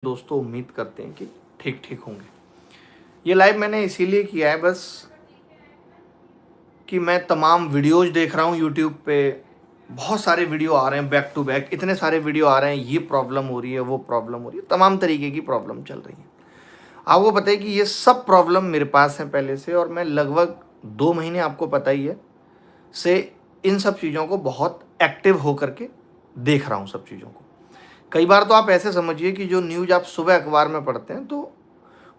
दोस्तों उम्मीद करते हैं कि ठीक ठीक होंगे। ये लाइव मैंने इसीलिए किया है बस कि मैं तमाम वीडियोस देख रहा हूँ यूट्यूब पे। बहुत सारे वीडियो आ रहे हैं बैक टू बैक, इतने सारे वीडियो आ रहे हैं, ये प्रॉब्लम हो रही है, वो प्रॉब्लम हो रही है, तमाम तरीके की प्रॉब्लम चल रही है। आपको पता है कि ये सब प्रॉब्लम मेरे पास है पहले से, और मैं लगभग 2 महीने, आपको पता ही है, से इन सब चीज़ों को बहुत एक्टिव होकर के देख रहा हूँ सब चीज़ों को। कई बार तो आप ऐसे समझिए कि जो न्यूज़ आप सुबह अखबार में पढ़ते हैं, तो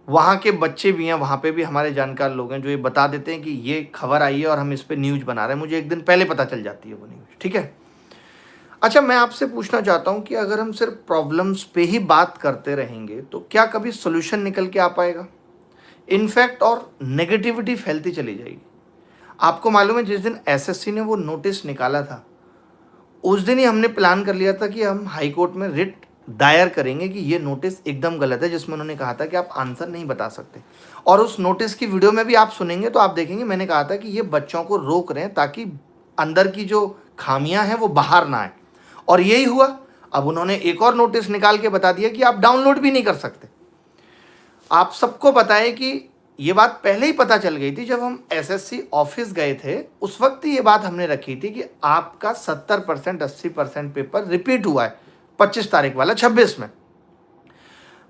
वहाँ के बच्चे भी हैं, वहाँ पे भी हमारे जानकार लोग हैं जो ये बता देते हैं कि ये खबर आई है और हम इस पे न्यूज़ बना रहे हैं। मुझे एक दिन पहले पता चल जाती है वो न्यूज़, ठीक है। अच्छा, मैं आपसे पूछना चाहता हूँ कि अगर हम सिर्फ प्रॉब्लम्स पे ही बात करते रहेंगे तो क्या कभी सोल्यूशन निकल के आ पाएगा? इनफैक्ट और नेगेटिविटी फैलती चली जाएगी। आपको मालूम है, जिस दिन एसएससी ने वो नोटिस निकाला था, उस दिन ही हमने प्लान कर लिया था कि हम हाई कोर्ट में रिट दायर करेंगे कि ये नोटिस एकदम गलत है, जिसमें उन्होंने कहा था कि आप आंसर नहीं बता सकते। और उस नोटिस की वीडियो में भी आप सुनेंगे तो आप देखेंगे, मैंने कहा था कि ये बच्चों को रोक रहे हैं ताकि अंदर की जो खामियां हैं वो बाहर ना आए। और यही हुआ। अब उन्होंने एक और नोटिस निकाल के बता दिया कि आप डाउनलोड भी नहीं कर सकते। आप सबको पता है कि ये बात पहले ही पता चल गई थी, जब हम एसएससी ऑफिस गए थे उस वक्त ही ये बात हमने रखी थी कि आपका 70% 80% पेपर रिपीट हुआ है। 25 तारीख वाला 26 में,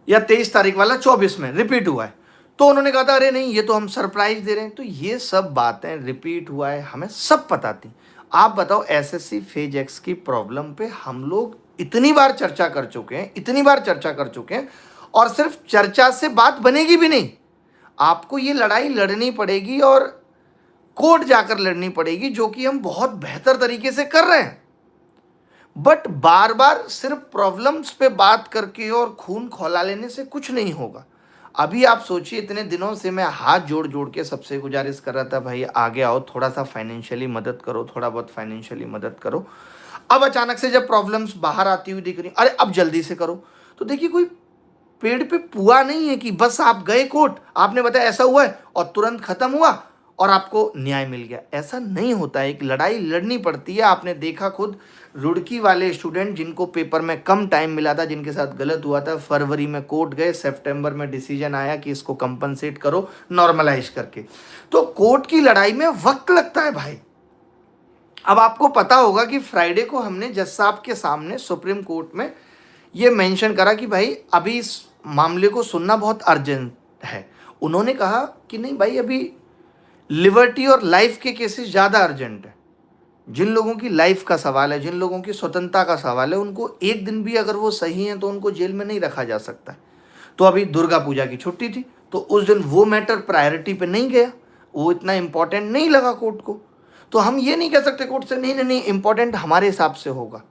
या 23 तारीख वाला 24 में रिपीट हुआ है। तो उन्होंने कहा था अरे नहीं, ये तो हम सरप्राइज दे रहे हैं। तो ये सब बातें रिपीट हुआ है, हमें सब पता थी। आप बताओ, एसएससी फेज एक्स की प्रॉब्लम पे हम लोग इतनी बार चर्चा कर चुके हैं, इतनी बार चर्चा कर चुके हैं, और सिर्फ चर्चा से बात बनेगी भी नहीं। आपको ये लड़ाई लड़नी पड़ेगी और कोर्ट जाकर लड़नी पड़ेगी, जो कि हम बहुत बेहतर तरीके से कर रहे हैं। बट बार बार सिर्फ प्रॉब्लम्स पे बात करके और खून खौला लेने से कुछ नहीं होगा। अभी आप सोचिए, इतने दिनों से मैं हाथ जोड़ जोड़ के सबसे गुजारिश कर रहा था, भाई आगे आओ, थोड़ा सा फाइनेंशियली मदद करो, थोड़ा बहुत फाइनेंशियली मदद करो। अब अचानक से जब प्रॉब्लम्स बाहर आती हुई दिख रही, अरे अब जल्दी से करो। तो देखिए, कोई पेड़ पे पुआ नहीं है कि बस आप गए कोर्ट, आपने बताया ऐसा हुआ है और तुरंत खत्म हुआ और आपको न्याय मिल गया। ऐसा नहीं होता है, एक लड़ाई लड़नी पड़ती है। आपने देखा खुद, रुड़की वाले स्टूडेंट जिनको पेपर में कम टाइम मिला था, जिनके साथ गलत हुआ था, फरवरी में कोर्ट गए, सितंबर में डिसीजन आया कि इसको कंपनसेट करो नॉर्मलाइज करके। तो कोर्ट की लड़ाई में वक्त लगता है भाई। अब आपको पता होगा कि फ्राइडे को हमने जज साहब के सामने सुप्रीम कोर्ट में ये मेंशन करा कि भाई अभी इस मामले को सुनना बहुत अर्जेंट है। उन्होंने कहा कि नहीं भाई, अभी लिबर्टी और लाइफ के केसेस ज़्यादा अर्जेंट है। जिन लोगों की लाइफ का सवाल है, जिन लोगों की स्वतंत्रता का सवाल है, उनको एक दिन भी अगर वो सही हैं तो उनको जेल में नहीं रखा जा सकता है। तो अभी दुर्गा पूजा की छुट्टी थी, तो उस दिन वो मैटर प्रायोरिटी पे नहीं गया, वो इतना इंपॉर्टेंट नहीं लगा कोर्ट को। तो हम ये नहीं कह सकते कोर्ट से नहीं नहीं नहीं, इंपॉर्टेंट हमारे हिसाब से होगा।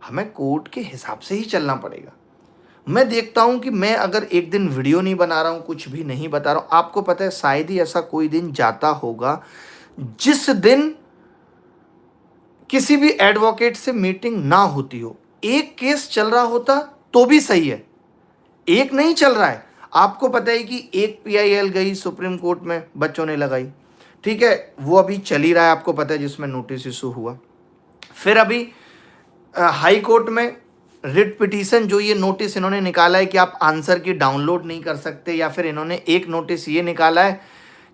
हमें कोर्ट के हिसाब से ही चलना पड़ेगा। मैं देखता हूं कि मैं अगर एक दिन वीडियो नहीं बना रहा हूं, कुछ भी नहीं बता रहा हूं, आपको पता है शायद ही ऐसा कोई दिन जाता होगा जिस दिन किसी भी एडवोकेट से मीटिंग ना होती हो। एक केस चल रहा होता तो भी सही है, एक नहीं चल रहा है। आपको पता है कि एक पीआईएल गई सुप्रीम कोर्ट में, बच्चों ने लगाई, ठीक है, वो अभी चल ही रहा है, आपको पता है, जिसमें नोटिस इशू हुआ। फिर अभी हाई कोर्ट में रिट पिटीशन, जो ये नोटिस इन्होंने निकाला है कि आप आंसर की डाउनलोड नहीं कर सकते, या फिर इन्होंने एक नोटिस ये निकाला है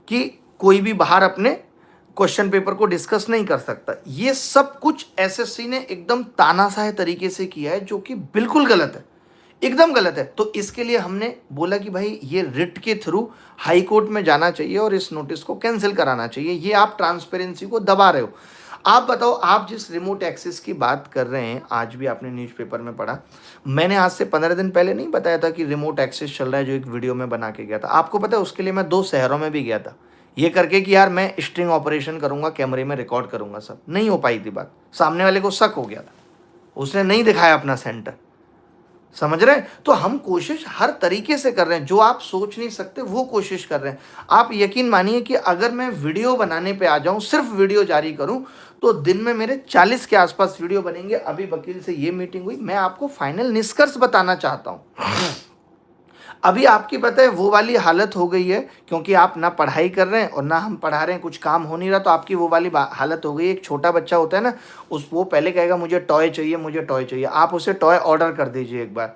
कि कोई भी बाहर अपने क्वेश्चन पेपर को डिस्कस नहीं कर सकता। ये सब कुछ एसएससी ने एकदम तानाशाह तरीके से किया है, जो कि बिल्कुल गलत है, एकदम गलत है। तो इसके लिए हमने बोला कि भाई ये रिट के थ्रू हाई कोर्ट में जाना चाहिए और इस नोटिस को कैंसिल कराना चाहिए। ये आप ट्रांसपेरेंसी को दबा रहे हो। आप बताओ, आप जिस रिमोट एक्सेस की बात कर रहे हैं, आज भी आपने न्यूज़पेपर में पढ़ा, मैंने आज से 15 दिन पहले नहीं बताया था कि रिमोट एक्सेस चल रहा है, जो एक वीडियो में बना के गया था। आपको पता है, उसके लिए मैं 2 शहरों में भी गया था, ये करके कि यार मैं स्ट्रिंग ऑपरेशन करूंगा, कैमरे में रिकॉर्ड करूंगा। सब नहीं हो पाई थी बात, सामने वाले को शक हो गया था, उसने नहीं दिखाया अपना सेंटर, समझ रहे हैं। तो हम कोशिश हर तरीके से कर रहे हैं, जो आप सोच नहीं सकते वो कोशिश कर रहे हैं। आप यकीन मानिए कि अगर मैं वीडियो बनाने पे आ जाऊं, सिर्फ वीडियो जारी करूं, तो दिन में मेरे 40 के आसपास वीडियो बनेंगे। अभी वकील से ये मीटिंग हुई, मैं आपको फाइनल निष्कर्ष बताना चाहता हूं। अभी आपकी पता है वो वाली हालत हो गई है, क्योंकि आप ना पढ़ाई कर रहे हैं और ना हम पढ़ा रहे हैं, कुछ काम हो नहीं रहा, तो आपकी वो वाली हालत हो गई। एक छोटा बच्चा होता है ना, वो पहले कहेगा मुझे टॉय चाहिए, मुझे टॉय चाहिए, आप उसे टॉय ऑर्डर कर दीजिए एक बार।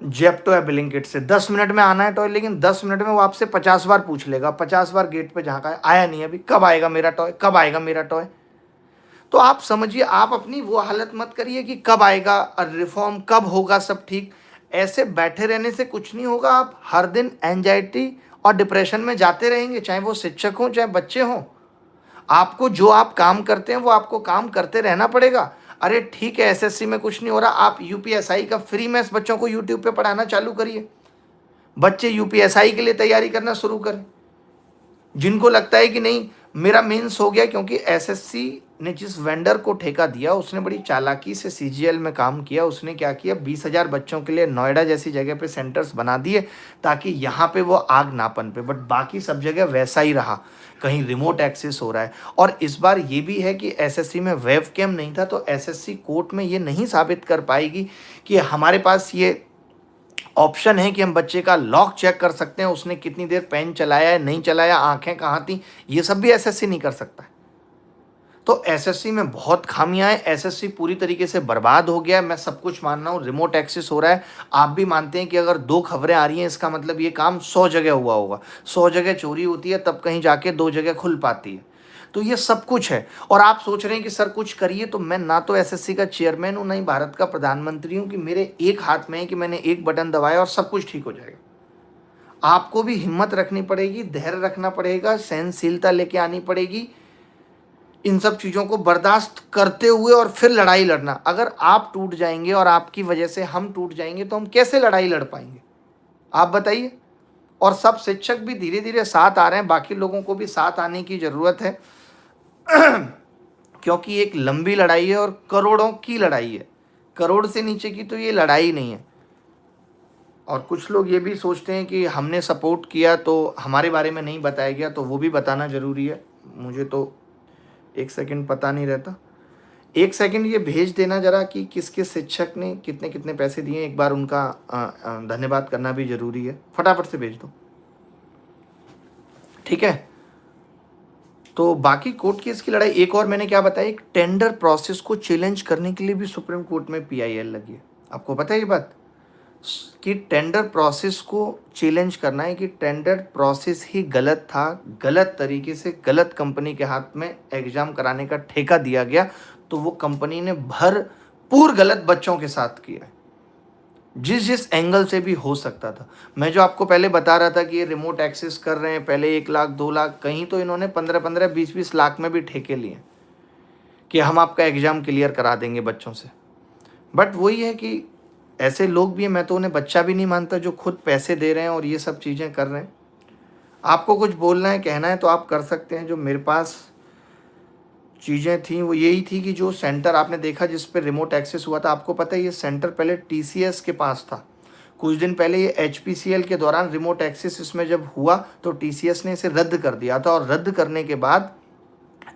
जेप्टो या ब्लिंकिट से 10 मिनट में आना है टॉय, लेकिन 10 मिनट में वो आपसे 50 बार पूछ लेगा, 50 बार गेट पे झांका है, आया नहीं अभी, कब आएगा मेरा टॉय, कब आएगा मेरा टॉय। तो आप समझिए, आप अपनी वो हालत मत करिए कि कब आएगा और रिफॉर्म कब होगा सब ठीक। ऐसे बैठे रहने से कुछ नहीं होगा। आप हर दिन एंजाइटी और डिप्रेशन में जाते रहेंगे, चाहे वो शिक्षक हों चाहे बच्चे हों। आपको जो आप काम करते हैं वो आपको काम करते रहना पड़ेगा। अरे ठीक है, एसएससी में कुछ नहीं हो रहा, आप यूपीएसआई का फ्री मैथ्स बच्चों को यूट्यूब पे पढ़ाना चालू करिए। बच्चे यूपीएसआई के लिए तैयारी करना शुरू करें। जिनको लगता है कि नहीं मेरा मेंस हो गया, क्योंकि एसएससी ने जिस वेंडर को ठेका दिया उसने बड़ी चालाकी से सीजीएल में काम किया। उसने क्या किया, 20,000 बच्चों के लिए नोएडा जैसी जगह पे सेंटर्स बना दिए ताकि यहाँ पे वो आग ना पनपे, बट बाकी सब जगह वैसा ही रहा, कहीं रिमोट एक्सेस हो रहा है। और इस बार ये भी है कि एसएससी में वेब कैम नहीं था, तो एसएससी कोर्ट में ये नहीं साबित कर पाएगी कि हमारे पास ये ऑप्शन है कि हम बच्चे का लॉक चेक कर सकते हैं, उसने कितनी देर पेन चलाया है, नहीं चलाया, आंखें कहाँ थी, ये सब भी एसएससी नहीं कर सकता है। तो एसएससी में बहुत खामियां हैं। एसएससी पूरी तरीके से बर्बाद हो गया है। मैं सब कुछ मान रहा हूँ, रिमोट एक्सेस हो रहा है। आप भी मानते हैं कि अगर 2 खबरें आ रही हैं इसका मतलब ये काम 100 जगह हुआ होगा। 100 जगह चोरी होती है तब कहीं जाके 2 जगह खुल पाती है। तो ये सब कुछ है। और आप सोच रहे हैं कि सर कुछ करिए, तो मैं ना तो एसएससी का चेयरमैन हूँ, ना ही भारत का प्रधानमंत्री हूँ कि मेरे एक हाथ में है कि मैंने एक बटन दबाया और सब कुछ ठीक हो जाएगा। आपको भी हिम्मत रखनी पड़ेगी, धैर्य रखना पड़ेगा, सहनशीलता लेके आनी पड़ेगी, इन सब चीज़ों को बर्दाश्त करते हुए और फिर लड़ाई लड़ना। अगर आप टूट जाएंगे और आपकी वजह से हम टूट जाएंगे तो हम कैसे लड़ाई लड़ पाएंगे, आप बताइए। और सब शिक्षक भी धीरे धीरे साथ आ रहे हैं, बाकी लोगों को भी साथ आने की ज़रूरत है क्योंकि एक लंबी लड़ाई है और करोड़ों की लड़ाई है। करोड़ से नीचे की तो ये लड़ाई नहीं है। और कुछ लोग ये भी सोचते हैं कि हमने सपोर्ट किया तो हमारे बारे में नहीं बताया गया, तो वो भी बताना ज़रूरी है। मुझे तो 1 सेकंड पता नहीं रहता। 1 सेकंड ये भेज देना ज़रा कि किस किस शिक्षक ने कितने कितने पैसे दिए, एक बार उनका धन्यवाद करना भी ज़रूरी है। फटाफट से भेज दो, ठीक है। तो बाकी कोर्ट केस की लड़ाई। एक और मैंने क्या बताया, एक टेंडर प्रोसेस को चैलेंज करने के लिए भी सुप्रीम कोर्ट में पीआईएल लगी है। आपको पता है ये बात कि टेंडर प्रोसेस को चैलेंज करना है कि टेंडर प्रोसेस ही गलत था, गलत तरीके से गलत कंपनी के हाथ में एग्जाम कराने का ठेका दिया गया, तो वो कंपनी ने भरपूर गलत बच्चों के साथ किया है, जिस एंगल से भी हो सकता था। मैं जो आपको पहले बता रहा था कि ये रिमोट एक्सेस कर रहे हैं, पहले 1 लाख 2 लाख, कहीं तो इन्होंने 15-15 20-20 लाख में भी ठेके लिए कि हम आपका एग्जाम क्लियर करा देंगे बच्चों से। बट वही है कि ऐसे लोग भी हैं, मैं तो उन्हें बच्चा भी नहीं मानता, जो खुद पैसे दे रहे हैं और ये सब चीज़ें कर रहे हैं। आपको कुछ बोलना है, कहना है तो आप कर सकते हैं। जो मेरे पास चीज़ें थी वो यही थी कि जो सेंटर आपने देखा जिस पे रिमोट एक्सेस हुआ था, आपको पता है ये सेंटर पहले टीसीएस के पास था। कुछ दिन पहले ये एचपीसीएल के दौरान रिमोट एक्सेस इसमें जब हुआ तो टीसीएस ने इसे रद्द कर दिया था, और रद्द करने के बाद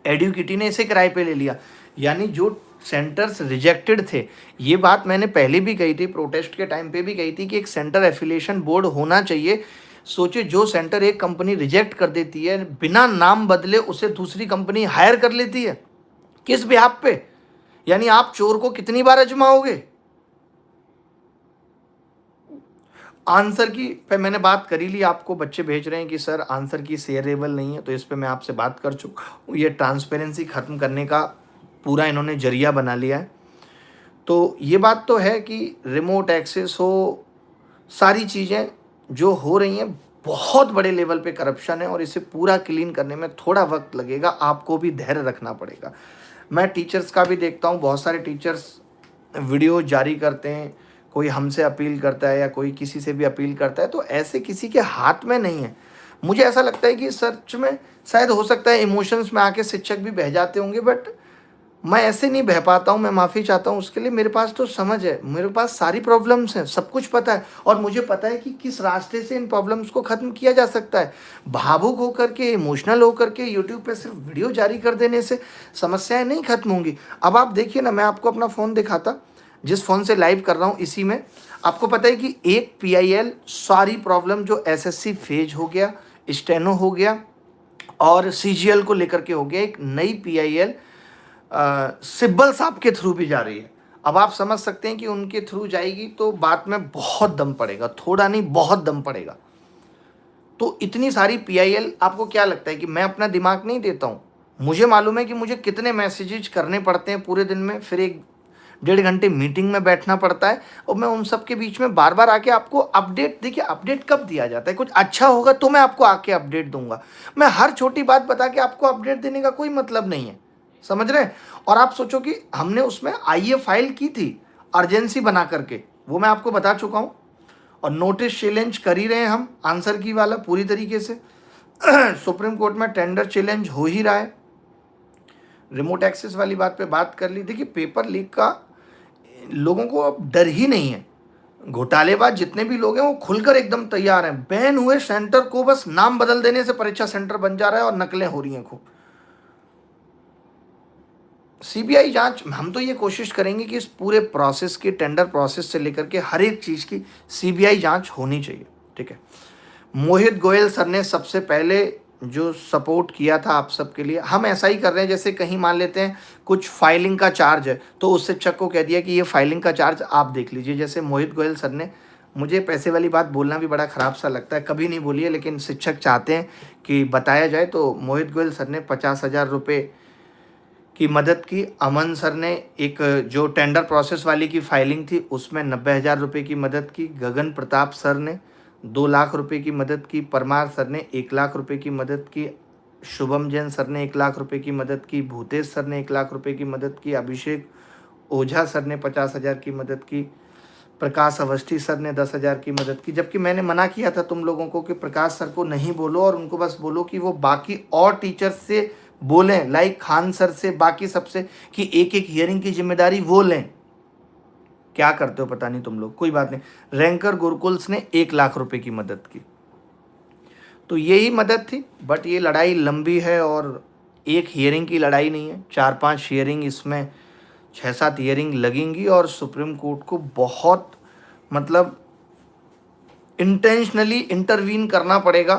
एडुकेटी ने इसे किराए पे ले लिया। यानी जो सेंटर्स रिजेक्टेड थे, ये बात मैंने पहले भी कही थी, प्रोटेस्ट के टाइम पे भी कही थी कि एक सेंटर एफिलिएशन बोर्ड होना चाहिए। सोचिए, जो सेंटर एक कंपनी रिजेक्ट कर देती है, बिना नाम बदले उसे दूसरी कंपनी हायर कर लेती है, किस बिहाफ पे? यानी आप चोर को कितनी बार आजमाओगे? आंसर की पे मैंने बात कर ही ली। आपको बच्चे भेज रहे हैं कि सर आंसर की शेयरेबल नहीं है, तो इस पे मैं आपसे बात कर चुका हूँ। ये ट्रांसपेरेंसी ख़त्म करने का पूरा इन्होंने जरिया बना लिया है। तो ये बात तो है कि रिमोट एक्सेस हो, सारी चीज़ें जो हो रही हैं, बहुत बड़े लेवल पे करप्शन है और इसे पूरा क्लीन करने में थोड़ा वक्त लगेगा। आपको भी धैर्य रखना पड़ेगा। मैं टीचर्स का भी देखता हूँ, बहुत सारे टीचर्स वीडियो जारी करते हैं, कोई हमसे अपील करता है या कोई किसी से भी अपील करता है, तो ऐसे किसी के हाथ में नहीं है। मुझे ऐसा लगता है कि सच में शायद हो सकता है इमोशंस में आके शिक्षक भी बह जाते होंगे, बट मैं ऐसे नहीं बह पाता हूँ। मैं माफ़ी चाहता हूँ उसके लिए। मेरे पास तो समझ है, मेरे पास सारी प्रॉब्लम्स हैं, सब कुछ पता है, और मुझे पता है कि किस रास्ते से इन प्रॉब्लम्स को ख़त्म किया जा सकता है। भावुक होकर के, इमोशनल होकर के यूट्यूब पे सिर्फ वीडियो जारी कर देने से समस्याएं नहीं खत्म होंगी। अब आप देखिए ना, मैं आपको अपना फ़ोन दिखाता, जिस फ़ोन से लाइव कर रहा हूँ इसी में आपको पता है कि एक पीआईएल सारी प्रॉब्लम जो एसएससी फेज हो गया, स्टेनो हो गया और सीजीएल को लेकर के हो गया, एक नई पीआईएल सिब्बल साहब के थ्रू भी जा रही है। अब आप समझ सकते हैं कि उनके थ्रू जाएगी तो बात में बहुत दम पड़ेगा, थोड़ा नहीं बहुत दम पड़ेगा। तो इतनी सारी पीआईएल, आपको क्या लगता है कि मैं अपना दिमाग नहीं देता हूँ? मुझे मालूम है कि मुझे कितने मैसेजेज करने पड़ते हैं पूरे दिन में, फिर 1-1.5 घंटे मीटिंग में बैठना पड़ता है, और मैं उन सब के बीच में बार बार आके आपको अपडेट, देखिए अपडेट कब दिया जाता है, कुछ अच्छा होगा तो मैं आपको आके अपडेट दूंगा। मैं हर छोटी बात बता के आपको अपडेट देने का कोई मतलब नहीं है, समझ रहे हैं? और आप सोचो कि हमने उसमें आईए फाइल की थी अर्जेंसी बना करके, वो मैं आपको बता चुका हूँ, और नोटिस चैलेंज कर ही रहे हैं हम आंसर की वाला पूरी तरीके से। सुप्रीम कोर्ट में टेंडर चैलेंज हो ही रहा है। रिमोट एक्सेस वाली बात पे बात कर ली। देखिए पेपर लीक का लोगों को अब डर ही नहीं है। घोटालेबाज जितने भी लोग हैं वो खुलकर एकदम तैयार हैं। बैन हुए सेंटर को बस नाम बदल देने से परीक्षा सेंटर बन जा रहा है और नकलें हो रही हैं खूब। सीबीआई जांच, हम तो ये कोशिश करेंगे कि इस पूरे प्रोसेस की, टेंडर प्रोसेस से लेकर के हर एक चीज़ की सीबीआई जांच होनी चाहिए, ठीक है। मोहित गोयल सर ने सबसे पहले जो सपोर्ट किया था आप सबके लिए, हम ऐसा ही कर रहे हैं जैसे कहीं मान लेते हैं कुछ फाइलिंग का चार्ज है तो उस शिक्षक को कह दिया कि ये फाइलिंग का चार्ज आप देख लीजिए। जैसे मोहित गोयल सर ने, मुझे पैसे वाली बात बोलना भी बड़ा ख़राब सा लगता है, कभी नहीं बोलिए, लेकिन शिक्षक चाहते हैं कि बताया जाए, तो मोहित गोयल सर ने 50,000 रुपये की मदद की। अमन सर ने एक जो टेंडर प्रोसेस वाली की फाइलिंग थी उसमें 90,000 रुपये की मदद की। गगन प्रताप सर ने 2 लाख रुपए की मदद की। परमार सर ने 1 लाख रुपए की मदद की। शुभम जैन सर ने 1 लाख रुपए की मदद की। भूतेश सर ने 1 लाख रुपए की मदद की। अभिषेक ओझा सर ने 50,000 की मदद की। प्रकाश अवस्थी सर ने 10,000 की मदद की। जबकि मैंने मना किया था तुम लोगों को कि प्रकाश सर को नहीं बोलो और उनको बस बोलो कि वो बाकी और टीचर्स से बोलें, लाइक खान सर से, बाकी सबसे, कि एक एक हियरिंग की जिम्मेदारी वो लें। क्या करते हो पता नहीं तुम लोग, कोई बात नहीं। रैंकर गुरुकुल्स ने 1 लाख रुपए की मदद की। तो यही मदद थी, बट ये लड़ाई लंबी है और एक हियरिंग की लड़ाई नहीं है, 4-5 हियरिंग, इसमें 6-7 हियरिंग लगेंगी और सुप्रीम कोर्ट को बहुत मतलब इंटेंशनली इंटरवीन करना पड़ेगा,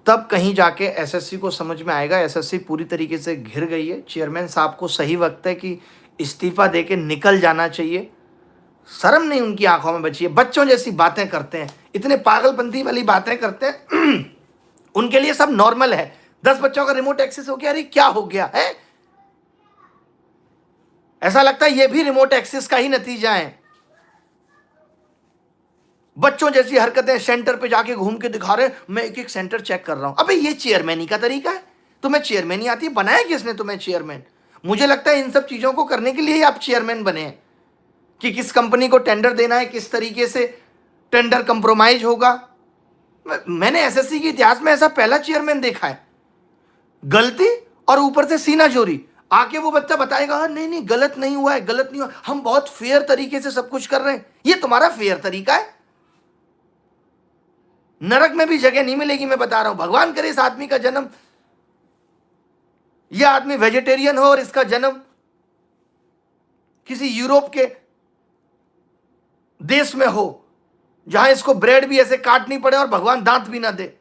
तब कहीं जाके एसएससी को समझ में आएगा। एसएससी पूरी तरीके से घिर गई है। चेयरमैन साहब को सही वक्त है कि इस्तीफा दे के निकल जाना चाहिए। शर्म नहीं उनकी आंखों में बची है, बच्चों जैसी बातें करते हैं, इतने पागलपंती वाली बातें करते हैं। उनके लिए सब नॉर्मल है। 10 बच्चों का रिमोट एक्सेस हो गया, अरे क्या हो गया है? ऐसा लगता है ये भी रिमोट एक्सेस का ही नतीजा है। बच्चों जैसी हरकतें, सेंटर पे जाके घूम के दिखा रहे, मैं एक एक सेंटर चेक कर रहा हूं। अबे ये चेयरमैनी का तरीका है? तुम्हें चेयरमैनी आती है? बनाया किसने तुम्हें चेयरमैन? मुझे लगता है इन सब चीजों को करने के लिए ही आप चेयरमैन बने हैं, कि किस कंपनी को टेंडर देना है, किस तरीके से टेंडर कंप्रोमाइज होगा। मैंने एसएससी के इतिहास में ऐसा पहला चेयरमैन देखा है। गलती और ऊपर से सीना चोरी। आके वो बच्चा बताएगा हाँ नहीं नहीं गलत नहीं हुआ है, गलत नहीं हुआ, हम बहुत फेयर तरीके से सब कुछ कर रहे हैं। ये तुम्हारा फेयर तरीका है? नरक में भी जगह नहीं मिलेगी, मैं बता रहा हूं। भगवान करे इस आदमी का जन्म, यह आदमी वेजिटेरियन हो और इसका जन्म किसी यूरोप के देश में हो, जहां इसको ब्रेड भी ऐसे काटनी पड़े और भगवान दांत भी ना दे,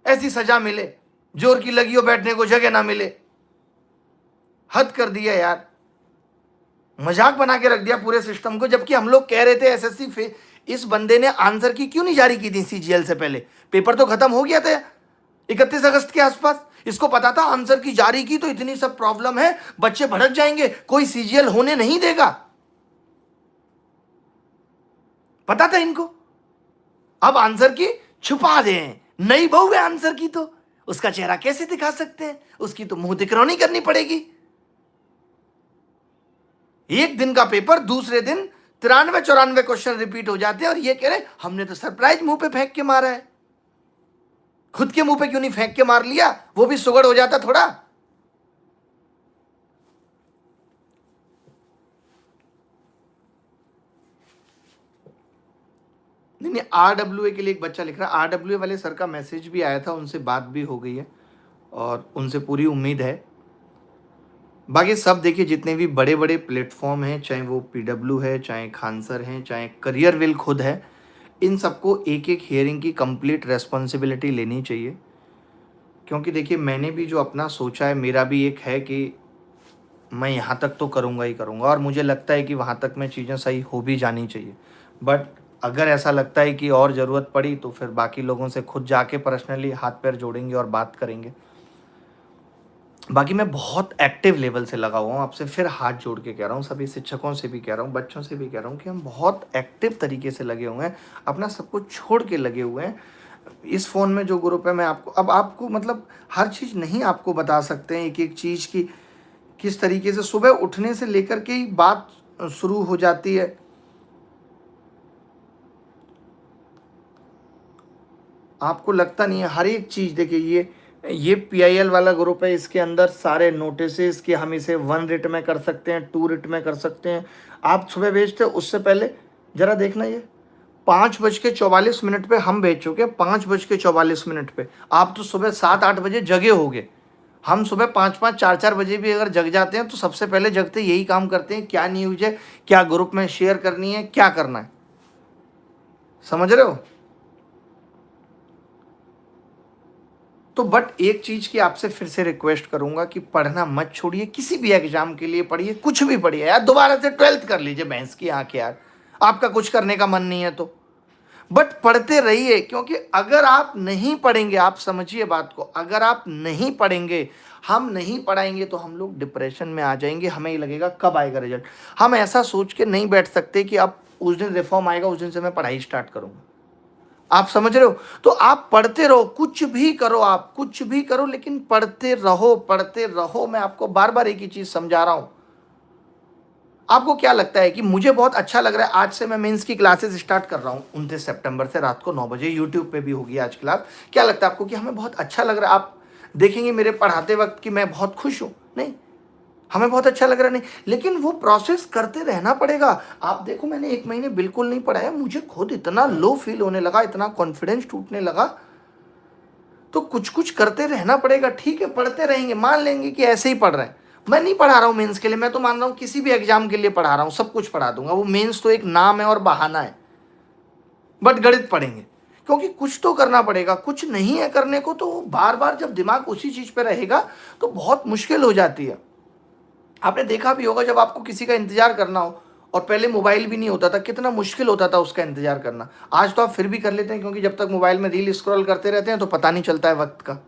ऐसी सजा मिले, जोर की लगी हो बैठने को जगह ना मिले। हद कर दिया यार, मजाक बना के रख दिया पूरे सिस्टम को। जबकि हम लोग कह रहे थे एसएससी इस बंदे ने आंसर की क्यों नहीं जारी की थी सीजीएल से पहले? पेपर तो खत्म हो गया था 31 अगस्त के आसपास। इसको पता था आंसर की जारी की तो इतनी सब प्रॉब्लम है, बच्चे भड़क जाएंगे, कोई सीजीएल होने नहीं देगा, पता था इनको। अब आंसर की छुपा दें, नई बहू है आंसर की, तो उसका चेहरा कैसे दिखा सकते हैं? उसकी तो मुंह दिकरौनी करनी पड़ेगी। एक दिन का पेपर दूसरे दिन 93-94 क्वेश्चन रिपीट हो जाते हैं और ये कह रहे हमने तो सरप्राइज मुंह पे फेंक के मारा है। खुद के मुंह पे क्यों नहीं फेंक के मार लिया? वो भी सुगड़ हो जाता थोड़ा। नहीं, आरडब्ल्यूए के लिए एक बच्चा लिख रहा है। आरडब्ल्यूए वाले सर का मैसेज भी आया था, उनसे बात भी हो गई है और उनसे पूरी उम्मीद है। बाकी सब देखिए, जितने भी बड़े बड़े प्लेटफॉर्म हैं, चाहे वो पीडब्ल्यू है, चाहे खान सर हैं, चाहे करियर विल खुद है, इन सबको एक एक हियरिंग की कंप्लीट रेस्पॉन्सिबिलिटी लेनी चाहिए। क्योंकि देखिए मैंने भी जो अपना सोचा है, मेरा भी एक है कि मैं यहाँ तक तो करूँगा ही करूँगा, और मुझे लगता है कि वहाँ तक में चीज़ें सही हो भी जानी चाहिए। बट अगर ऐसा लगता है कि और ज़रूरत पड़ी तो फिर बाकी लोगों से खुद जाके पर्सनली हाथ पैर जोड़ेंगे और बात करेंगे। बाकी मैं बहुत एक्टिव लेवल से लगा हुआ हूँ, आपसे फिर हाथ जोड़ के कह रहा हूँ, सभी शिक्षकों से भी कह रहा हूँ, बच्चों से भी कह रहा हूँ कि हम बहुत एक्टिव तरीके से लगे हुए हैं, अपना सब कुछ छोड़ के लगे हुए हैं। इस फ़ोन में जो ग्रुप है, मैं आपको अब आपको मतलब हर चीज़ नहीं आपको बता सकते हैं, एक एक चीज़ की किस तरीके से सुबह उठने से लेकर के ही बात शुरू हो जाती है। आपको लगता नहीं है, हर एक चीज़ देखिए, ये PIL वाला ग्रुप है, इसके अंदर सारे नोटिसेस कि हम इसे 1 रिट में कर सकते हैं, 2 रिट में कर सकते हैं। आप सुबह भेजते हो, उससे पहले ज़रा देखना, ये 5:44 पे हम भेज चुके हैं, 5:44 पे। आप तो सुबह 7-8 बजे जगे होगे। हम सुबह 5-5, 4-4 बजे भी अगर जग जाते हैं तो सबसे पहले जगते यही काम करते हैं, क्या न्यूज़ है, क्या ग्रुप में शेयर करनी है, क्या करना है। समझ रहे हो? तो बट एक चीज़ की आपसे फिर से रिक्वेस्ट करूंगा कि पढ़ना मत छोड़िए, किसी भी एग्जाम के लिए पढ़िए, कुछ भी पढ़िए यार, दोबारा से 12th कर लीजिए भैंस की आंख यार, आपका कुछ करने का मन नहीं है तो। बट पढ़ते रहिए, क्योंकि अगर आप नहीं पढ़ेंगे, आप समझिए बात को, अगर आप नहीं पढ़ेंगे, हम नहीं पढ़ाएंगे तो हम लोग डिप्रेशन में आ जाएंगे, हमें ही लगेगा कब आएगा रिजल्ट। हम ऐसा सोच के नहीं बैठ सकते कि अब उस दिन रिफॉर्म आएगा, उस दिन से मैं पढ़ाई स्टार्ट करूंगा। आप समझ रहे हो? तो आप पढ़ते रहो, कुछ भी करो, आप कुछ भी करो, लेकिन पढ़ते रहो, पढ़ते रहो। मैं आपको बार बार एक ही चीज समझा रहा हूं। आपको क्या लगता है कि मुझे बहुत अच्छा लग रहा है, आज से मैं मेंस की क्लासेस स्टार्ट कर रहा हूं, 29 सितंबर से रात को 9 बजे यूट्यूब पे भी होगी आज क्लास। क्या लगता है आपको कि हमें बहुत अच्छा लग रहा है? आप देखेंगे मेरे पढ़ाते वक्त कि मैं बहुत खुश हूं? नहीं, हमें बहुत अच्छा लग रहा नहीं, लेकिन वो प्रोसेस करते रहना पड़ेगा। आप देखो, मैंने 1 महीने बिल्कुल नहीं पढ़ाया, मुझे खुद इतना लो फील होने लगा, इतना कॉन्फिडेंस टूटने लगा। तो कुछ कुछ करते रहना पड़ेगा। ठीक है, पढ़ते रहेंगे, मान लेंगे कि ऐसे ही पढ़ रहे हैं। मैं नहीं पढ़ा रहा हूँ मेंस के लिए, मैं तो मान रहा हूँ किसी भी एग्जाम के लिए पढ़ा रहा हूँ, सब कुछ पढ़ा दूंगा। वो मेंस तो एक नाम है और बहाना है। बट गणित पढ़ेंगे, क्योंकि कुछ तो करना पड़ेगा। कुछ नहीं है करने को तो बार बार जब दिमाग उसी चीज पे रहेगा तो बहुत मुश्किल हो जाती है। आपने देखा भी होगा, जब आपको किसी का इंतजार करना हो और पहले मोबाइल भी नहीं होता था, कितना मुश्किल होता था उसका इंतजार करना। आज तो आप फिर भी कर लेते हैं, क्योंकि जब तक मोबाइल में रील स्क्रॉल करते रहते हैं तो पता नहीं चलता है वक्त का।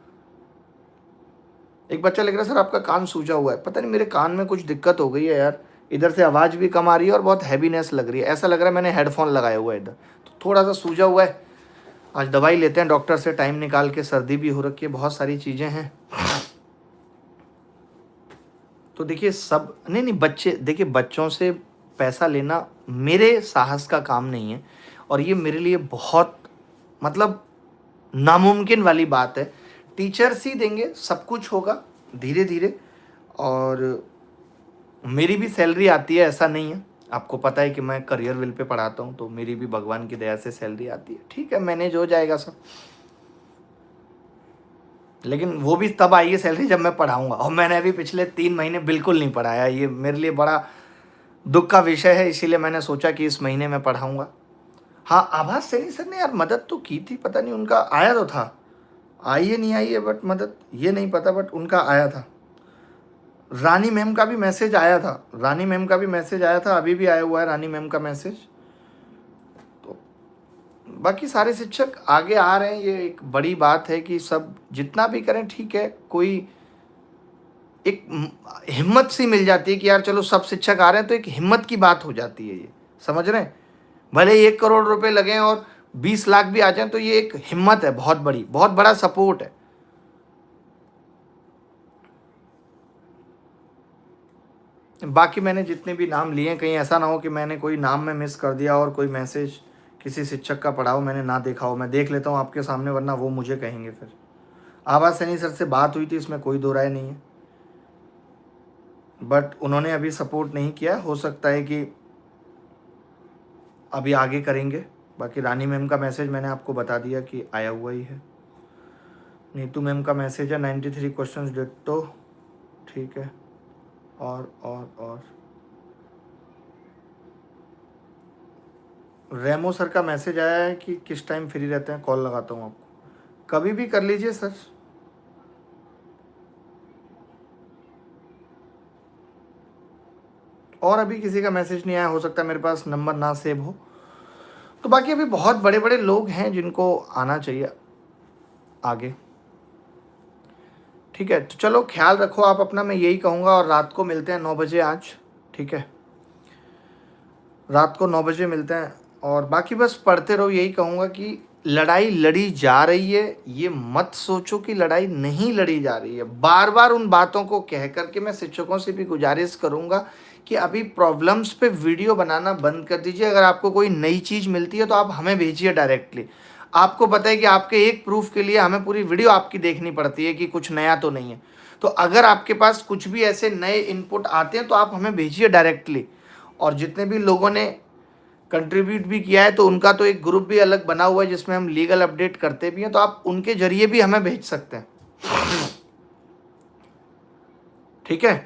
एक बच्चा लिख रहा है, सर आपका कान सूजा हुआ है। पता नहीं मेरे कान में कुछ दिक्कत हो गई है यार, इधर से आवाज़ भी कम आ रही है और बहुत हैवीनेस लग रही है, ऐसा लग रहा है मैंने हेडफोन लगाया हुआ है इधर, तो थोड़ा सा सूजा हुआ है। आज दवाई लेते हैं डॉक्टर से टाइम निकाल के, सर्दी भी हो रखी है, बहुत सारी चीज़ें हैं। तो देखिए, सब नहीं नहीं, बच्चे देखिए, बच्चों से पैसा लेना मेरे साहस का काम नहीं है, और ये मेरे लिए बहुत मतलब नामुमकिन वाली बात है। टीचर्स ही देंगे, सब कुछ होगा धीरे धीरे। और मेरी भी सैलरी आती है, ऐसा नहीं है, आपको पता है कि मैं करियर विल पे पढ़ाता हूँ, तो मेरी भी भगवान की दया से सैलरी आती है। ठीक है, मैनेज हो जाएगा सब। लेकिन वो भी तब आई है सैलरी जब मैं पढ़ाऊंगा, और मैंने अभी पिछले 3 महीने बिल्कुल नहीं पढ़ाया। ये मेरे लिए बड़ा दुख का विषय है, इसीलिए मैंने सोचा कि इस महीने में पढ़ाऊंगा। हाँ, आभास सैनी सर ने यार मदद तो की थी, पता नहीं उनका आया तो था, आई है नहीं आई है, बट मदद ये नहीं पता, बट उनका आया था। रानी मैम का भी मैसेज आया था, रानी मैम का भी मैसेज आया था, अभी भी आया हुआ है रानी मैम का मैसेज। तो बाकी सारे शिक्षक आगे आ रहे हैं, ये एक बड़ी बात है कि सब जितना भी करें ठीक है। कोई एक हिम्मत सी मिल जाती है कि यार चलो सब शिक्षक आ रहे हैं, तो एक हिम्मत की बात हो जाती है ये, समझ रहे हैं? भले 1 करोड़ रुपए लगे और 20 लाख भी आ जाए, तो ये एक हिम्मत है, बहुत बड़ी, बहुत बड़ा सपोर्ट है। बाकी मैंने जितने भी नाम लिए, कहीं ऐसा ना हो कि मैंने कोई नाम में मिस कर दिया और कोई मैसेज किसी शिक्षक का पढ़ा हो मैंने ना देखा हो। मैं देख लेता हूँ आपके सामने, वरना वो मुझे कहेंगे फिर। आवाज सैनी सर से बात हुई थी, इसमें कोई दो राय नहीं है, बट उन्होंने अभी सपोर्ट नहीं किया। हो सकता है कि अभी आगे करेंगे। बाकी रानी मैम का मैसेज मैंने आपको बता दिया कि आया हुआ ही है। नीतू मैम का मैसेज है, 93 क्वेश्चंस डिट्टो, ठीक है। और रेमो सर का मैसेज आया है कि किस टाइम फ्री रहते हैं, कॉल लगाता हूँ आपको, कभी भी कर लीजिए सर। और अभी किसी का मैसेज नहीं आया, हो सकता है मेरे पास नंबर ना सेव हो। तो बाकी अभी बहुत बड़े बड़े लोग हैं जिनको आना चाहिए आगे। ठीक है, तो चलो ख्याल रखो आप अपना, मैं यही कहूँगा। और रात को मिलते हैं 9 बजे आज, ठीक है, रात को 9 बजे मिलते हैं। और बाकी बस पढ़ते रहो, यही कहूँगा कि लड़ाई लड़ी जा रही है, ये मत सोचो कि लड़ाई नहीं लड़ी जा रही है। बार बार उन बातों को कह करके मैं शिक्षकों से भी गुजारिश करूँगा कि अभी प्रॉब्लम्स पे वीडियो बनाना बंद कर दीजिए। अगर आपको कोई नई चीज़ मिलती है तो आप हमें भेजिए डायरेक्टली। आपको पता है कि आपके एक प्रूफ के लिए हमें पूरी वीडियो आपकी देखनी पड़ती है कि कुछ नया तो नहीं है। तो अगर आपके पास कुछ भी ऐसे नए इनपुट आते हैं तो आप हमें भेजिए डायरेक्टली। और जितने भी लोगों ने कंट्रीब्यूट भी किया है तो उनका तो एक ग्रुप भी अलग बना हुआ है जिसमें हम लीगल अपडेट करते भी हैं, तो आप उनके जरिए भी हमें भेज सकते हैं। ठीक है,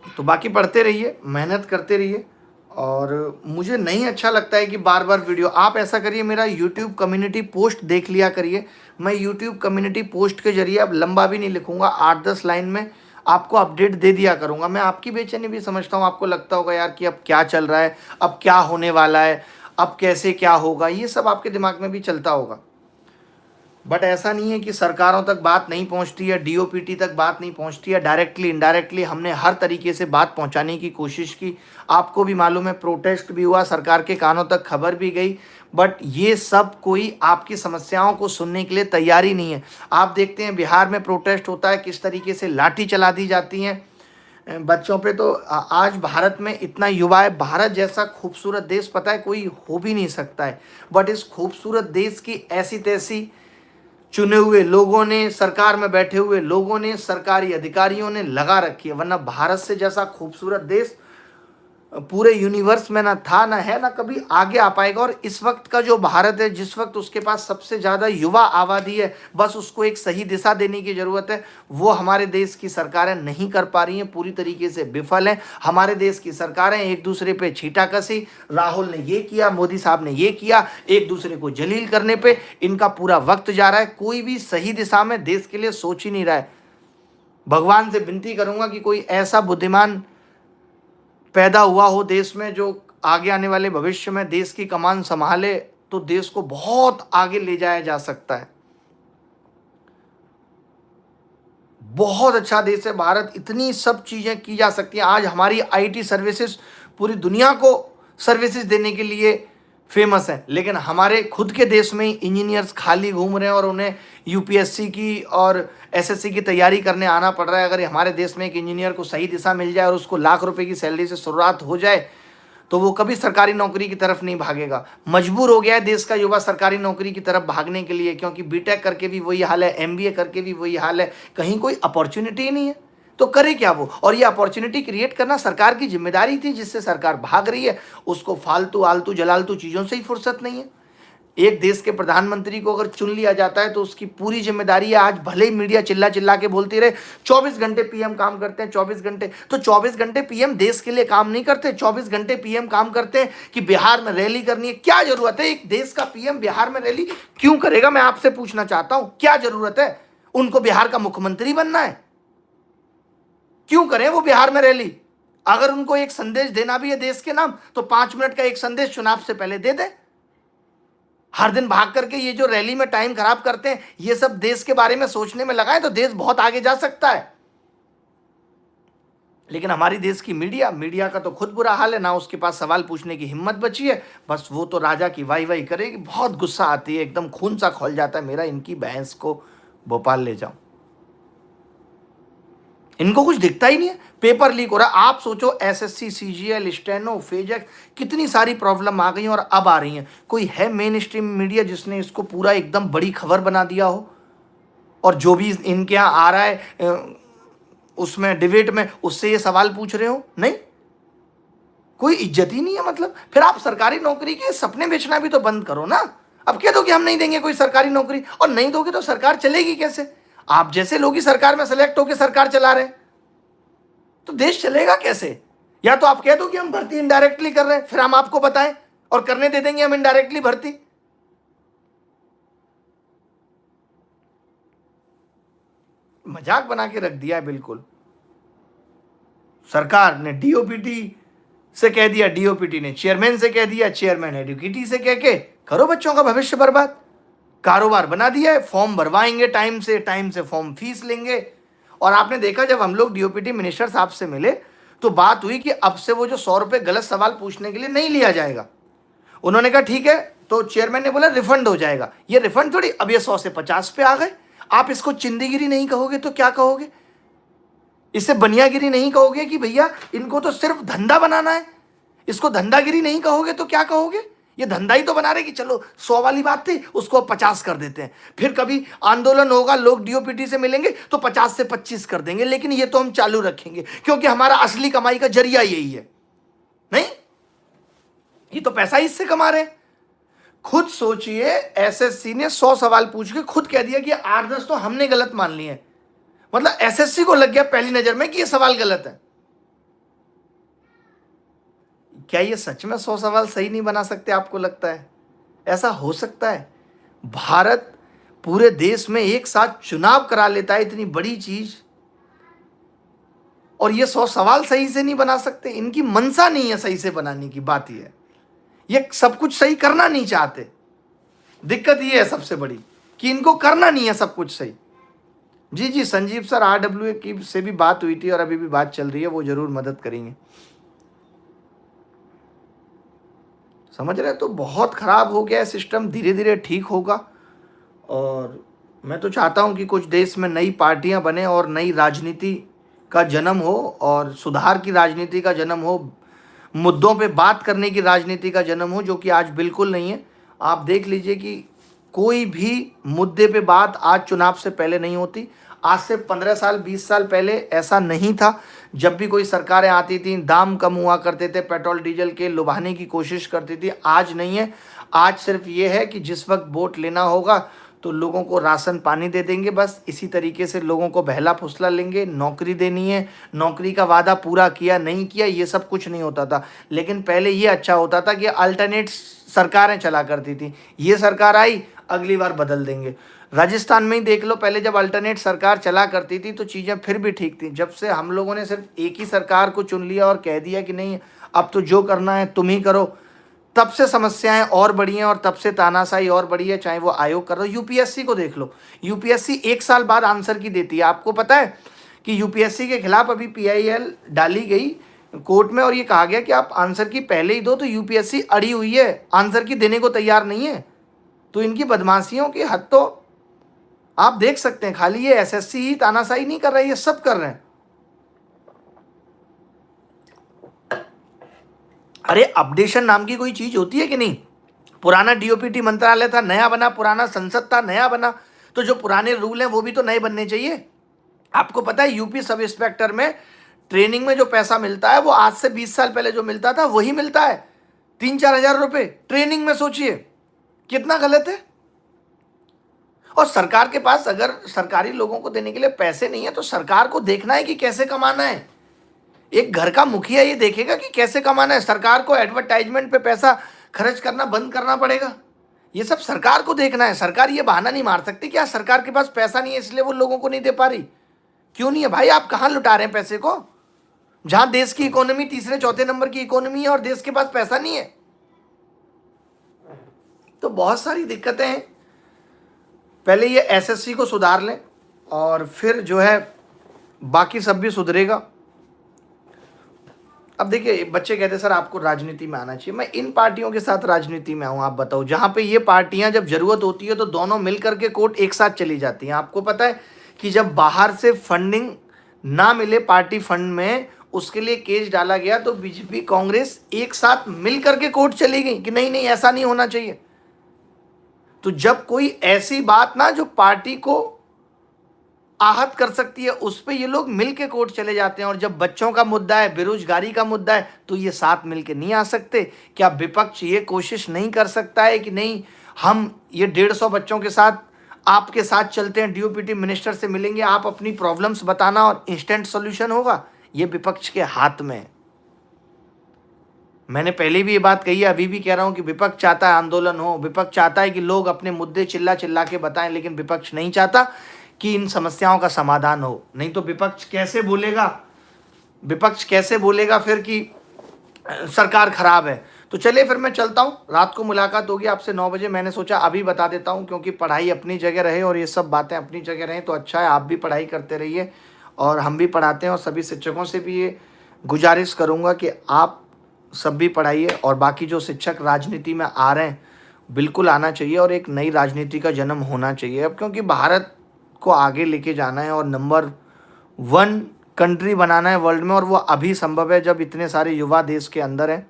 तो बाकी पढ़ते रहिए, मेहनत करते रहिए। और मुझे नहीं अच्छा लगता है कि बार बार वीडियो, आप ऐसा करिए, मेरा यूट्यूब कम्युनिटी पोस्ट देख लिया करिए। मैं यूट्यूब कम्युनिटी पोस्ट के जरिए अब लंबा भी नहीं लिखूंगा, 8-10 लाइन में आपको अपडेट दे दिया करूंगा। मैं आपकी बेचैनी भी समझता हूँ, आपको लगता होगा यार कि अब क्या चल रहा है, अब क्या होने वाला है, अब कैसे क्या होगा, ये सब आपके दिमाग में भी चलता होगा। बट ऐसा नहीं है कि सरकारों तक बात नहीं पहुंचती है, डीओपीटी तक बात नहीं पहुंचती है। डायरेक्टली इनडायरेक्टली हमने हर तरीके से बात पहुंचाने की कोशिश की। आपको भी मालूम है, प्रोटेस्ट भी हुआ, सरकार के कानों तक खबर भी गई। बट ये सब कोई आपकी समस्याओं को सुनने के लिए तैयार ही नहीं है। आप देखते हैं बिहार में प्रोटेस्ट होता है, किस तरीके से लाठी चला दी जाती हैं बच्चों पे। तो आज भारत में इतना युवा है, भारत जैसा खूबसूरत देश पता है कोई हो भी नहीं सकता है। बट इस खूबसूरत देश की ऐसी तैसी चुने हुए लोगों ने, सरकार में बैठे हुए लोगों ने, सरकारी अधिकारियों ने लगा रखी है। वरना भारत से जैसा खूबसूरत देश पूरे यूनिवर्स में ना था, ना है, ना कभी आगे आ पाएगा। और इस वक्त का जो भारत है, जिस वक्त उसके पास सबसे ज़्यादा युवा आबादी है, बस उसको एक सही दिशा देने की ज़रूरत है। वो हमारे देश की सरकारें नहीं कर पा रही हैं, पूरी तरीके से विफल हैं। हमारे देश की सरकारें एक दूसरे पे छींटाकशी, राहुल ने ये किया, मोदी साहब ने ये किया, एक दूसरे को जलील करने पे इनका पूरा वक्त जा रहा है। कोई भी सही दिशा में देश के लिए सोच ही नहीं रहा है। भगवान से विनती करूंगा कि कोई ऐसा बुद्धिमान पैदा हुआ हो देश में जो आगे आने वाले भविष्य में देश की कमान संभाले, तो देश को बहुत आगे ले जाया जा सकता है। बहुत अच्छा देश है भारत, इतनी सब चीजें की जा सकती हैं। आज हमारी आईटी सर्विसेज पूरी दुनिया को सर्विसेज देने के लिए फेमस है, लेकिन हमारे खुद के देश में इंजीनियर्स खाली घूम रहे हैं और उन्हें यूपीएससी की और एसएससी की तैयारी करने आना पड़ रहा है। अगर हमारे देश में एक इंजीनियर को सही दिशा मिल जाए और उसको लाख रुपए की सैलरी से शुरुआत हो जाए तो वो कभी सरकारी नौकरी की तरफ नहीं भागेगा। मजबूर हो गया है देश का युवा सरकारी नौकरी की तरफ भागने के लिए, क्योंकि बीटेक करके भी वही हाल है, एमबीए करके भी वही हाल है, कहीं कोई अपॉर्चुनिटी ही नहीं है। तो करे क्या वो? और ये अपॉर्चुनिटी क्रिएट करना सरकार की जिम्मेदारी थी, जिससे सरकार भाग रही है। उसको फालतू आलतू जलालतू चीज़ों से ही फुर्सत नहीं है। एक देश के प्रधानमंत्री को अगर चुन लिया जाता है तो उसकी पूरी जिम्मेदारी है। आज भले ही मीडिया चिल्ला चिल्ला के बोलती रहे 24 घंटे पीएम काम करते हैं, 24 घंटे, तो 24 घंटे पीएम देश के लिए काम नहीं करते। 24 घंटे पीएम काम करते हैं कि बिहार में रैली करनी है। क्या जरूरत है? एक देश का पीएम बिहार में रैली क्यों करेगा? मैं आपसे पूछना चाहता हूं, क्या जरूरत है? उनको बिहार का मुख्यमंत्री बनना है? क्यों करें वो बिहार में रैली? अगर उनको एक संदेश देना भी है देश के नाम, तो 5 मिनट का एक संदेश चुनाव से पहले दे दे। हर दिन भाग करके ये जो रैली में टाइम खराब करते हैं, ये सब देश के बारे में सोचने में लगाएं तो देश बहुत आगे जा सकता है। लेकिन हमारी देश की मीडिया का तो खुद बुरा हाल है, ना उसके पास सवाल पूछने की हिम्मत बची है। बस वो तो राजा की वाई वाई करेगी। बहुत गुस्सा आती है, एकदम खून सा खौल जाता है मेरा, इनकी भैंस को भोपाल ले जाऊं। इनको कुछ दिखता ही नहीं है। पेपर लीक हो रहा है, आप सोचो, एसएससी, सीजीएल, स्टेनो, फेजक, कितनी सारी प्रॉब्लम आ गई और अब आ रही हैं। कोई है मेन स्ट्रीम मीडिया जिसने इसको पूरा एकदम बड़ी खबर बना दिया हो? और जो भी इनके यहाँ आ रहा है उसमें डिबेट में, उससे ये सवाल पूछ रहे हो? नहीं, कोई इज्जत ही नहीं है। मतलब फिर आप सरकारी नौकरी के सपने बेचना भी तो बंद करो ना। अब कह दो कि हम नहीं देंगे कोई सरकारी नौकरी, और नहीं दोगे तो सरकार चलेगी कैसे? आप जैसे लोग ही सरकार में सेलेक्ट होकर सरकार चला रहे हैं, तो देश चलेगा कैसे? या तो आप कह दो कि हम भर्ती इनडायरेक्टली कर रहे हैं, फिर हम आपको बताएं और करने दे देंगे हम इनडायरेक्टली भर्ती। मजाक बना के रख दिया है बिल्कुल। सरकार ने डीओपीटी से कह दिया, डीओपीटी ने चेयरमैन से कह दिया, चेयरमैन एडुकेटी से कह के करो बच्चों का भविष्य बर्बाद। कारोबार बना दिया है, फॉर्म भरवाएंगे टाइम से फॉर्म फीस लेंगे। और आपने देखा जब हम लोग डीओपीटी मिनिस्टर साहब से मिले तो बात हुई कि अब से वो जो 100 रुपये गलत सवाल पूछने के लिए नहीं लिया जाएगा। उन्होंने कहा ठीक है, तो चेयरमैन ने बोला रिफंड हो जाएगा। ये रिफंड थोड़ी, अब ये 100 से 50 पे आ गए। आप इसको चिंदीगिरी नहीं कहोगे तो क्या कहोगे? इसे बनियागिरी नहीं कहोगे कि भैया इनको तो सिर्फ धंधा बनाना है, इसको धंधागिरी नहीं कहोगे तो क्या कहोगे? ये धंधा ही तो बना रहे कि चलो 100 वाली बात थी उसको 50 कर देते हैं, फिर कभी आंदोलन होगा लोग डीओपीटी से मिलेंगे तो 50 से 25 कर देंगे, लेकिन ये तो हम चालू रखेंगे क्योंकि हमारा असली कमाई का जरिया यही है। नहीं, ये तो पैसा ही इससे कमा रहे हैं। खुद सोचिए, एसएससी ने 100 सवाल पूछ के खुद कह दिया कि 8-10 तो हमने गलत मान लिए। मतलब एसएससी को लग गया पहली नजर में कि ये सवाल गलत है। क्या ये सच में 100 सवाल सही नहीं बना सकते? आपको लगता है ऐसा हो सकता है? भारत पूरे देश में एक साथ चुनाव करा लेता है, इतनी बड़ी चीज, और ये 100 सवाल सही से नहीं बना सकते। इनकी मंशा नहीं है सही से बनाने की। बात ये है, ये सब कुछ सही करना नहीं चाहते। दिक्कत ये है सबसे बड़ी कि इनको करना नहीं है सब कुछ सही। जी संजीव सर, आरडब्ल्यूए की से भी बात हुई थी और अभी भी बात चल रही है, वो जरूर मदद करेंगे। समझ रहे? तो बहुत खराब हो गया है सिस्टम, धीरे धीरे ठीक होगा। और मैं तो चाहता हूं कि कुछ देश में नई पार्टियां बने और नई राजनीति का जन्म हो और सुधार की राजनीति का जन्म हो, मुद्दों पे बात करने की राजनीति का जन्म हो, जो कि आज बिल्कुल नहीं है। आप देख लीजिए कि कोई भी मुद्दे पे बात आज चुनाव से पहले नहीं होती। आज से 15 साल 20 साल पहले ऐसा नहीं था। जब भी कोई सरकारें आती थी दाम कम हुआ करते थे, पेट्रोल डीजल के लुभाने की कोशिश करती थी। आज नहीं है। आज सिर्फ ये है कि जिस वक्त वोट लेना होगा तो लोगों को राशन पानी दे देंगे, बस इसी तरीके से लोगों को बहला फुसला लेंगे। नौकरी देनी है, नौकरी का वादा पूरा किया नहीं किया, ये सब कुछ नहीं होता था। लेकिन पहले ये अच्छा होता था कि अल्टरनेट सरकारें चला करती थी। ये सरकार आई, अगली बार बदल देंगे। राजस्थान में ही देख लो, पहले जब अल्टरनेट सरकार चला करती थी तो चीज़ें फिर भी ठीक थी। जब से हम लोगों ने सिर्फ एक ही सरकार को चुन लिया और कह दिया कि नहीं अब तो जो करना है तुम ही करो, तब से समस्याएं और बढ़ी हैं और तब से तानाशाही और बढ़ी है। चाहे वो आयोग कर रहा हो, यूपीएससी को देख लो, यूपीएससी 1 साल बाद आंसर की देती है। आपको पता है कि यूपीएससी के खिलाफ अभी पीआईएल डाली गई कोर्ट में और ये कहा गया कि आप आंसर की पहले ही दो, तो यूपीएससी अड़ी हुई है, आंसर की देने को तैयार नहीं है। तो इनकी बदमाशियों की हद तो आप देख सकते हैं। खाली ये एसएससी ही तानाशाही नहीं कर रही है, सब कर रहे हैं। अरे अपडेशन नाम की कोई चीज होती है कि नहीं? पुराना डीओपीटी मंत्रालय था, नया बना, पुराना संसद था, नया बना, तो जो पुराने रूल हैं वो भी तो नए बनने चाहिए। आपको पता है यूपी सब इंस्पेक्टर में ट्रेनिंग में जो पैसा मिलता है वो आज से 20 साल पहले जो मिलता था वही मिलता है, 3-4 हजार रुपए ट्रेनिंग में। सोचिए कितना गलत है। और सरकार के पास अगर सरकारी लोगों को देने के लिए पैसे नहीं है तो सरकार को देखना है कि कैसे कमाना है। एक घर का मुखिया ये देखेगा कि कैसे कमाना है। सरकार को एडवर्टाइजमेंट पे पैसा खर्च करना बंद करना पड़ेगा। ये सब सरकार को देखना है। सरकार ये बहाना नहीं मार सकती कि आज सरकार के पास पैसा नहीं है इसलिए वो लोगों को नहीं दे पा रही। क्यों नहीं है भाई? आप कहाँ लुटा रहे हैं पैसे को? जहां देश की इकोनॉमी 3-4 नंबर की इकोनॉमी है और देश के पास पैसा नहीं है। तो बहुत सारी दिक्कतें हैं। पहले ये एसएससी को सुधार लें और फिर जो है बाकी सब भी सुधरेगा। अब देखिए, बच्चे कहते हैं सर आपको राजनीति में आना चाहिए। मैं इन पार्टियों के साथ राजनीति में आऊँ? आप बताओ, जहाँ पे ये पार्टियां जब जरूरत होती है तो दोनों मिलकर के कोर्ट एक साथ चली जाती हैं। आपको पता है कि जब बाहर से फंडिंग ना मिले पार्टी फंड में, उसके लिए केस डाला गया तो बीजेपी कांग्रेस एक साथ मिल करके कोर्ट चली गई कि नहीं नहीं ऐसा नहीं होना चाहिए। तो जब कोई ऐसी बात ना जो पार्टी को आहत कर सकती है उस पे ये लोग मिल के कोर्ट चले जाते हैं। और जब बच्चों का मुद्दा है, बेरोजगारी का मुद्दा है, तो ये साथ मिल के नहीं आ सकते। क्या विपक्ष ये कोशिश नहीं कर सकता है कि नहीं हम ये 150 बच्चों के साथ आपके साथ चलते हैं, डीओपीटी मिनिस्टर से मिलेंगे, आप अपनी प्रॉब्लम्स बताना और इंस्टेंट सोल्यूशन होगा? ये विपक्ष के हाथ में है। मैंने पहले भी ये बात कही है, अभी भी कह रहा हूं कि विपक्ष चाहता है आंदोलन हो, विपक्ष चाहता है कि लोग अपने मुद्दे चिल्ला चिल्ला के बताएं, लेकिन विपक्ष नहीं चाहता कि इन समस्याओं का समाधान हो। नहीं तो विपक्ष कैसे बोलेगा विपक्ष कैसे बोलेगा फिर कि सरकार खराब है। तो चलिए फिर मैं चलता हूँ, रात को मुलाकात होगी आपसे 9 बजे। मैंने सोचा अभी बता देता हूँ क्योंकि पढ़ाई अपनी जगह रहे और ये सब बातें अपनी जगह रहें तो अच्छा है। आप भी पढ़ाई करते रहिए और हम भी पढ़ाते हैं, और सभी शिक्षकों से भी ये गुजारिश करूँगा कि आप सब भी पढ़ाइए। और बाकी जो शिक्षक राजनीति में आ रहे हैं, बिल्कुल आना चाहिए और एक नई राजनीति का जन्म होना चाहिए अब, क्योंकि भारत को आगे लेके जाना है और नंबर 1 कंट्री बनाना है वर्ल्ड में, और वो अभी संभव है जब इतने सारे युवा देश के अंदर हैं,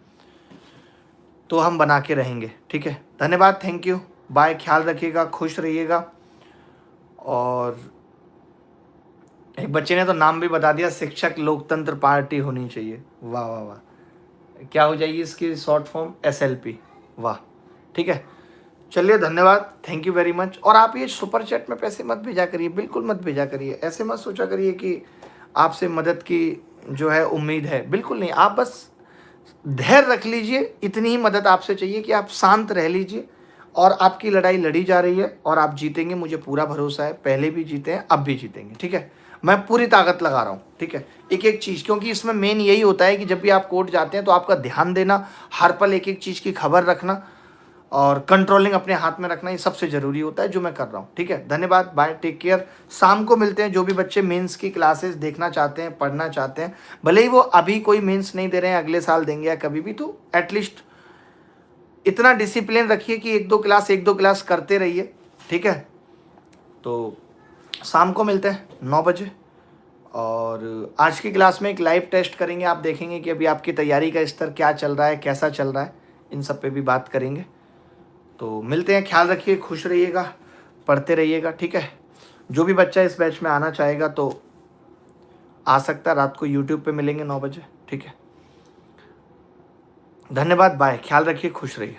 तो हम बना के रहेंगे। ठीक है, धन्यवाद, थैंक यू, बाय, ख्याल रखिएगा, खुश रहिएगा। और एक बच्चे ने तो नाम भी बता दिया, शिक्षक लोकतंत्र पार्टी होनी चाहिए। वाह वाह वाह, क्या हो जाएगी इसकी शॉर्ट फॉर्म? SLP। वाह, ठीक है, चलिए धन्यवाद, थैंक यू वेरी मच। और आप ये सुपर चैट में पैसे मत भेजा करिए, बिल्कुल मत भेजा करिए। ऐसे मत सोचा करिए कि आपसे मदद की जो है उम्मीद है, बिल्कुल नहीं। आप बस धैर्य रख लीजिए, इतनी ही मदद आपसे चाहिए कि आप शांत रह लीजिए। और आपकी लड़ाई लड़ी जा रही है और आप जीतेंगे, मुझे पूरा भरोसा है। पहले भी जीते हैं, अब भी जीतेंगे। ठीक है, मैं पूरी ताकत लगा रहा हूँ। ठीक है, एक एक चीज़, क्योंकि इसमें मेन यही होता है कि जब भी आप कोर्ट जाते हैं तो आपका ध्यान देना, हर पल एक एक चीज़ की खबर रखना और कंट्रोलिंग अपने हाथ में रखना, ये सबसे ज़रूरी होता है जो मैं कर रहा हूँ। ठीक है, धन्यवाद, बाय, टेक केयर। शाम को मिलते हैं। जो भी बच्चे मेंस की क्लासेस देखना चाहते हैं, पढ़ना चाहते हैं, भले ही वो अभी कोई मेंस नहीं दे रहे हैं, अगले साल देंगे या कभी भी, तो एटलीस्ट इतना डिसिप्लिन रखिए कि एक दो क्लास करते रहिए। ठीक है, तो शाम को मिलते हैं 9 बजे। और आज की क्लास में एक लाइव टेस्ट करेंगे, आप देखेंगे कि अभी आपकी तैयारी का स्तर क्या चल रहा है, कैसा चल रहा है, इन सब पे भी बात करेंगे। तो मिलते हैं, ख्याल रखिए, खुश रहिएगा, पढ़ते रहिएगा। ठीक है, जो भी बच्चा इस बैच में आना चाहेगा तो आ सकता है। रात को YouTube पे मिलेंगे 9 बजे। ठीक है, धन्यवाद, बाय, ख्याल रखिए, खुश रहिए।